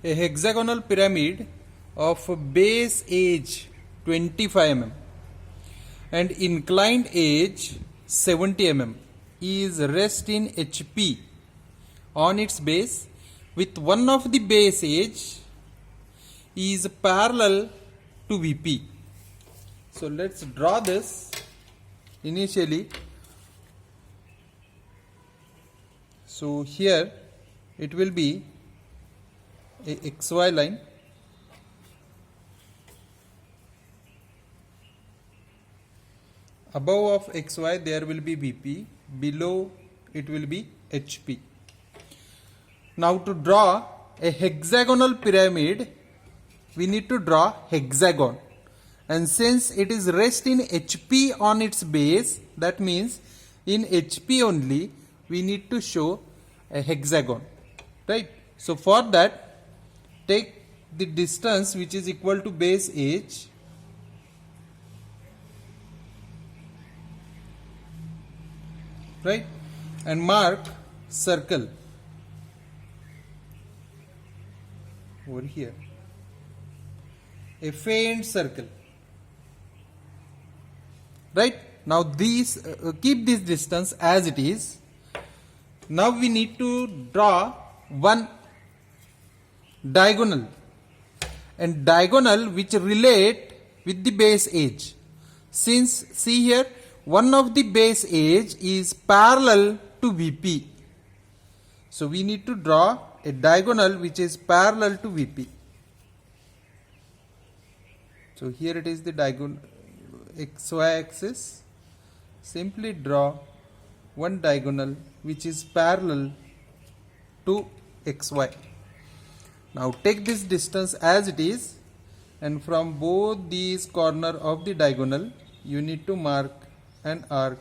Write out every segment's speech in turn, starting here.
a hexagonal pyramid of base edge 25 mm and inclined edge 70 mm is rest in HP on its base with one of the base edge is parallel to VP. So let's draw this initially. So here it will be a XY line, above of XY there will be VP, below it will be HP. Now to draw a hexagonal pyramid, we need to draw hexagon, and since it is rest in HP on its base, that means in HP only we need to show a hexagon, right? So for that, take the distance which is equal to base edge, right, and mark circle over here, a faint circle, right? Now these keep this distance as it is. Now we need to draw one diagonal, and diagonal which relate with the base edge. Since see here, one of the base edge is parallel to VP, so we need to draw a diagonal which is parallel to VP. So here it is the diagonal XY axis. Simply draw one diagonal which is parallel to XY. Now take this distance as it is, and from both these corners of the diagonal you need to mark an arc.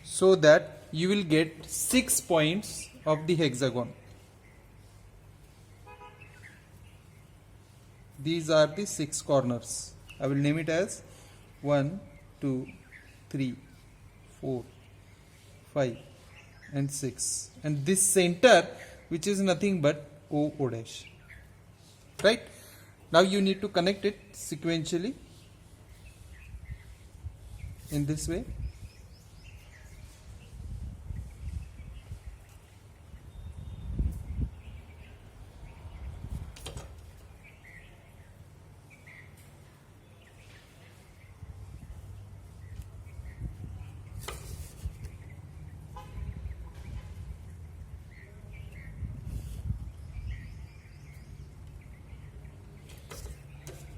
So that you will get 6 points of the hexagon. These are the 6 corners. I will name it as 1, 2, 3, 4, 5 and 6. And this center which is nothing but O dash. Right? Now you need to connect it sequentially in this way.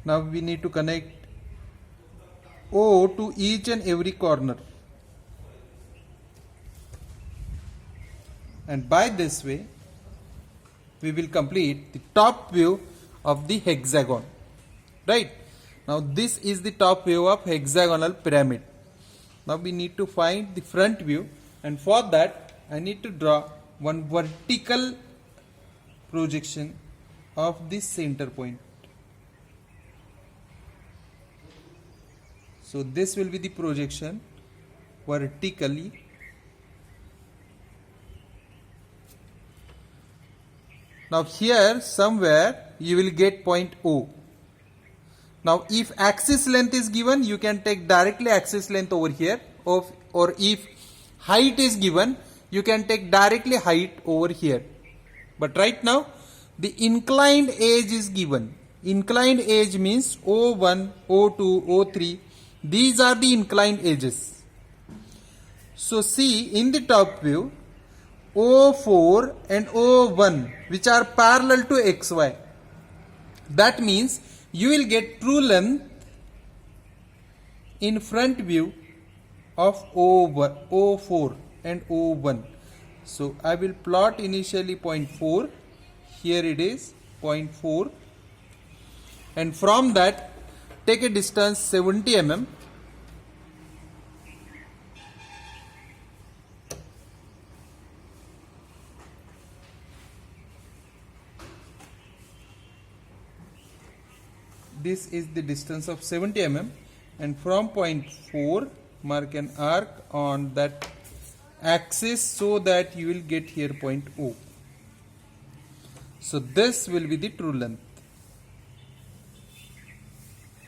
Now we need to connect O to each and every corner, and by this way we will complete the top view of the hexagon. Right? Now this is the top view of hexagonal pyramid. Now we need to find the front view, and for that I need to draw one vertical projection of this center point. So this will be the projection vertically. Now here somewhere you will get point O. Now if axis length is given, you can take directly axis length over here, or if height is given, you can take directly height over here. But right now the inclined edge is given. Inclined edge means O1, O2, O3. These are the inclined edges. So see, in the top view, O4 and O1 which are parallel to XY. That means you will get true length in front view of O4 and O1. So I will plot initially point 4. Here it is point 4, and from that take a distance 70 mm. This is the distance of 70 mm, and from point 4 mark an arc on that axis so that you will get here point O. So this will be the true length,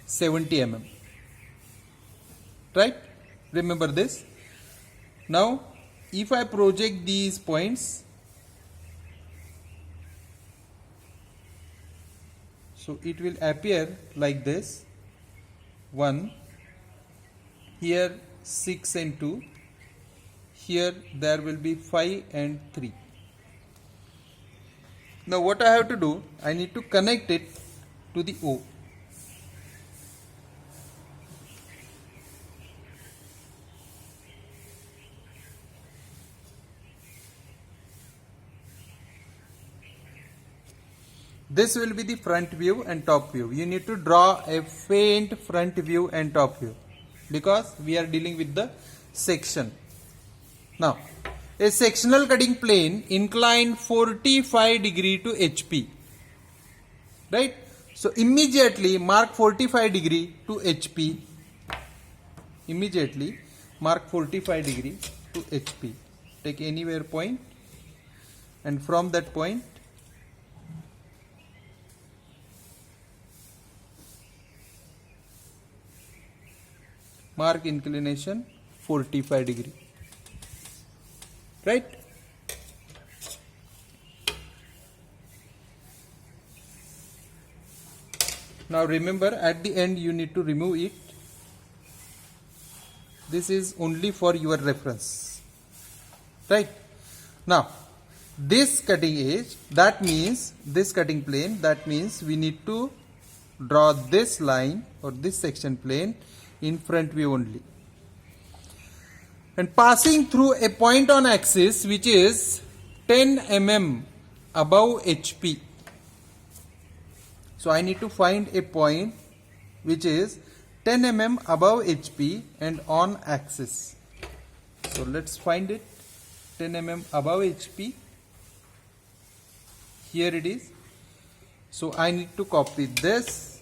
70 mm. Right? Remember this. Now if I project these points, so it will appear like this: 1, here 6 and 2, here there will be 5 and 3. Now what I have to do, I need to connect it to the O. This will be the front view and top view. You need to draw a faint front view and top view because we are dealing with the section. Now, a sectional cutting plane inclined 45 degree to HP. Right? So immediately mark 45 degree to HP. Immediately mark 45 degree to HP. Take anywhere point, and from that point mark inclination 45 degree. Right? Now remember, at the end you need to remove it. This is only for your reference. Right? Now this cutting edge, that means this cutting plane, that means we need to draw this line or this section plane in front view only, and passing through a point on axis which is 10 mm above HP. So I need to find a point which is 10 mm above HP and on axis. So let's find it. 10 mm above HP, here it is. So I need to copy this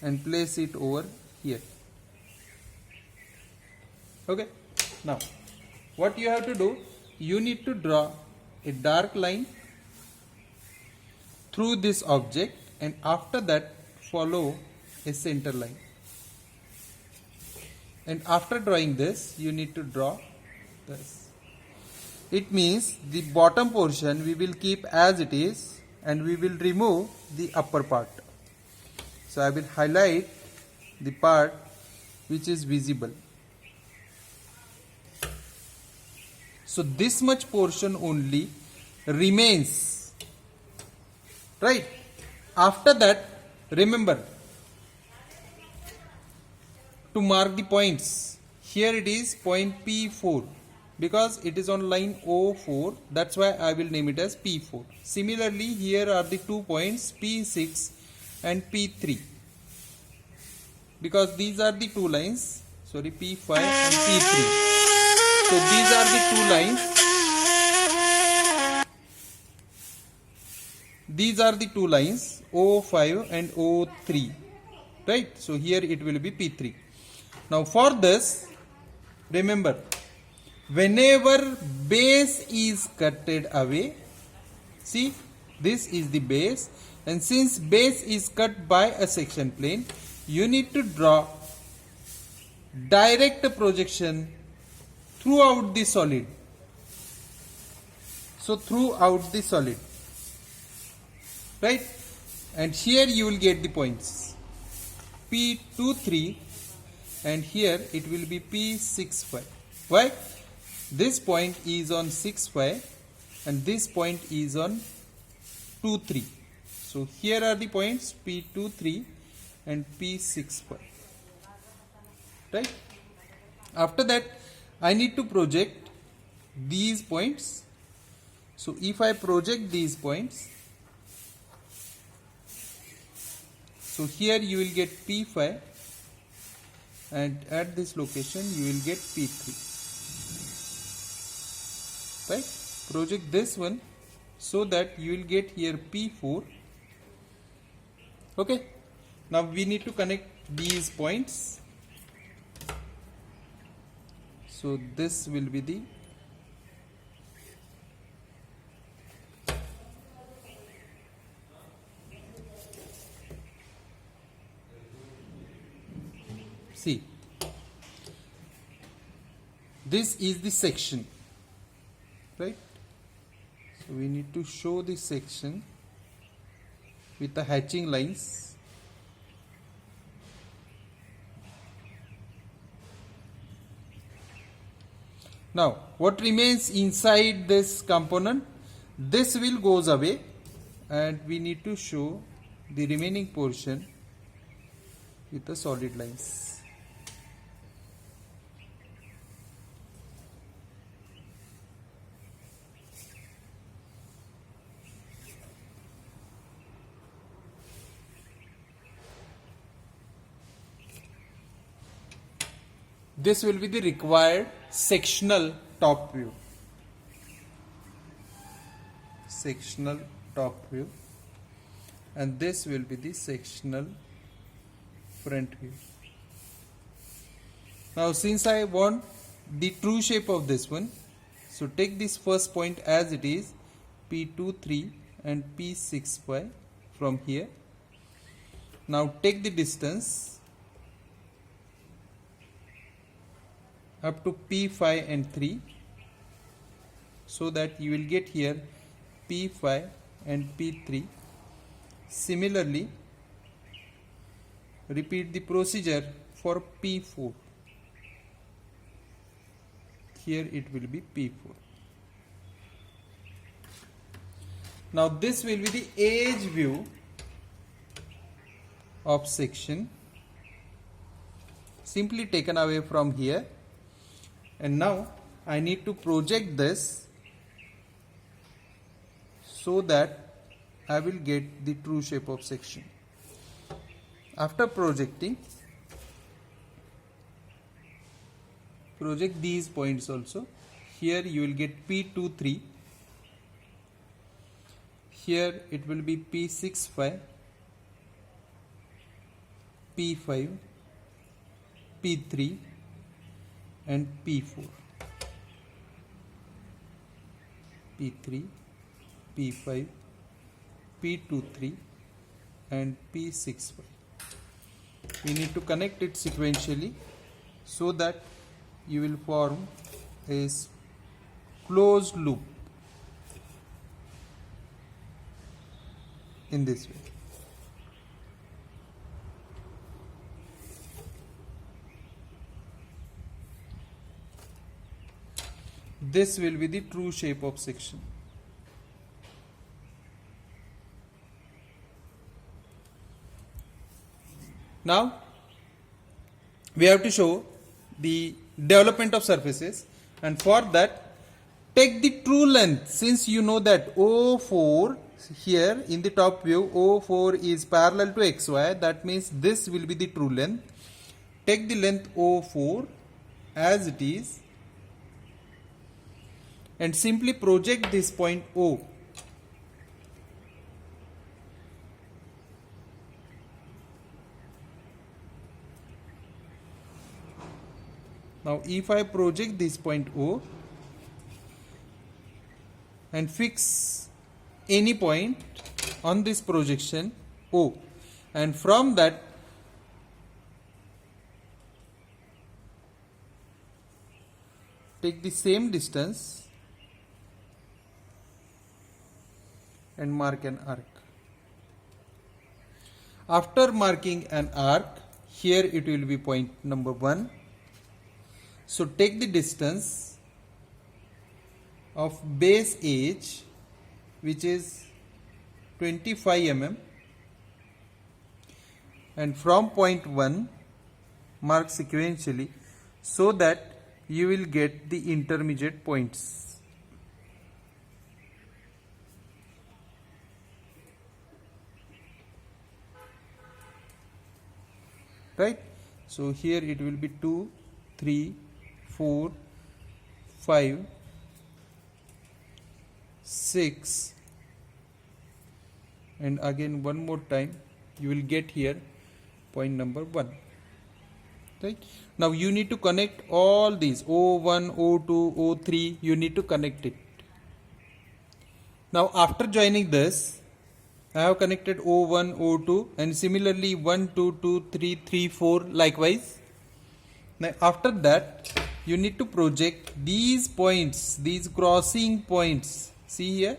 and place it over here. Okay. Now what you have to do, you need to draw a dark line through this object, and after that follow a center line. And after drawing this, you need to draw this. It means the bottom portion we will keep as it is and we will remove the upper part. So I will highlight the part which is visible. So this much portion only remains. Right? After that, remember to mark the points. Here it is point P4 because it is on line O4. That's why I will name it as P4. Similarly, here are the 2 points P6 and P3 because these are the 2 lines. Sorry, P5 and P3. So these are the 2 lines. These are the 2 lines O5 and O3. Right? So here it will be P3. Now for this, remember, whenever base is cutted away, see, this is the base, and since base is cut by a section plane, you need to draw direct projection throughout the solid. So throughout the solid. Right? And here you will get the points P23, and here it will be P65. Why? This point is on 65 and this point is on 23. So here are the points P23 and P65. Right? After that, I need to project these points. So if I project these points, so here you will get P5 and at this location you will get P3. Right? Project this one so that you will get here P4. Okay. Now we need to connect these points. So this will be the see, this is the section, right? So we need to show this section with the hatching lines. Now what remains inside this component, this will goes away, and we need to show the remaining portion with the solid lines. This will be the required sectional top view. Sectional top view. And this will be the sectional front view. Now since I want the true shape of this one, so take this first point as it is, P23 and P65 from here. Now take the distance up to P5 and 3, so that you will get here P5 and P3. Similarly, repeat the procedure for P4. Here it will be P4. Now this will be the edge view of section, simply taken away from here. And now I need to project this so that I will get the true shape of section. After projecting, project these points also. Here you will get P23. Here it will be P65, P5, P3 and P4. P3, P5, P23 and P65. We need to connect it sequentially so that you will form a closed loop in this way. This will be the true shape of section. Now we have to show the development of surfaces, and for that take the true length. Since you know that O4 here in the top view, O4 is parallel to XY, that means this will be the true length. Take the length O4 as it is and simply project this point O. Now if I project this point O and fix any point on this projection O, and from that take the same distance and mark an arc. After marking an arc, here it will be point number 1. So take the distance of base edge, which is 25 mm, and from point 1 mark sequentially so that you will get the intermediate points. Right? So here it will be 2, 3, 4, 5, 6, and again one more time you will get here point number 1. Right? Now you need to connect all these O1, O2, O3. You need to connect it. Now after joining this, I have connected O1, O2, and similarly 1, 2, 2, 3, 3, 4 likewise. Now after that, you need to project these points, these crossing points. See here,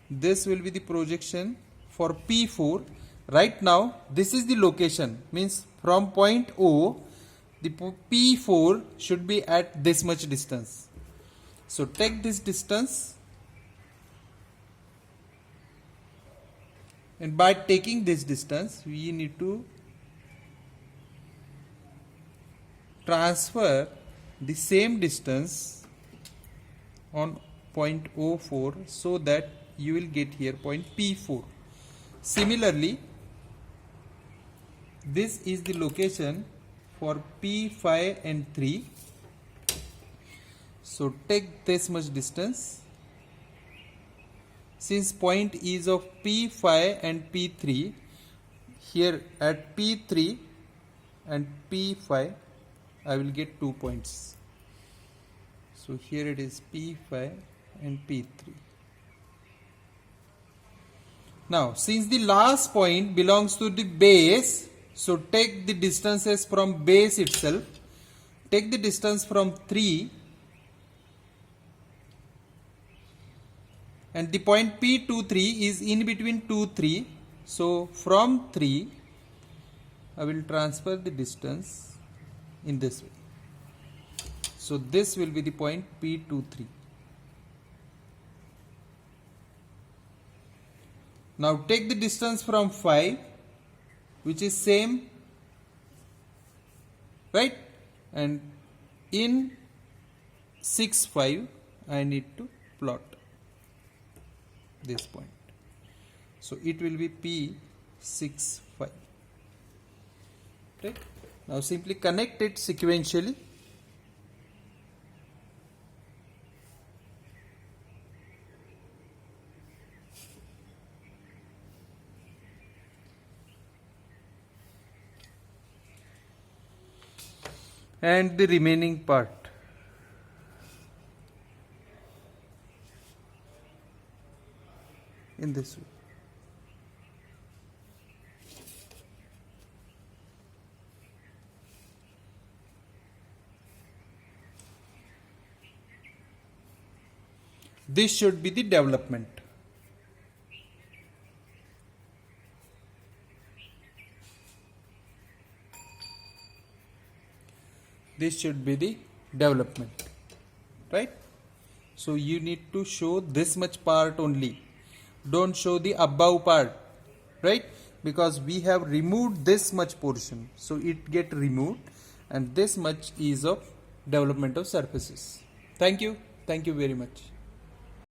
this will be the projection for P4. Right now, this is the location, means from point O, the P4 should be at this much distance. So take this distance, and by taking this distance, we need to transfer the same distance on point O4 so that you will get here point P4. Similarly, this is the location for P5 and 3. So take this much distance. Since point is of P5 and P3, here at P3 and P5, I will get 2 points. So here it is P5 and P3. Now, since the last point belongs to the base, so take the distances from base itself. Take the distance from 3, and the point P23 is in between 2, 3. So from 3, I will transfer the distance in this way. So this will be the point P23. Now take the distance from 5, which is same, right? And in 6, 5, I need to plot this point. So it will be P6, 5. Right? Now simply connect it sequentially. And the remaining part. In this way. This should be the development. This should be the development, right? So you need to show this much part only. Don't show the above part, right? Because we have removed this much portion, so it get removed, and this much is of development of surfaces. Thank you very much.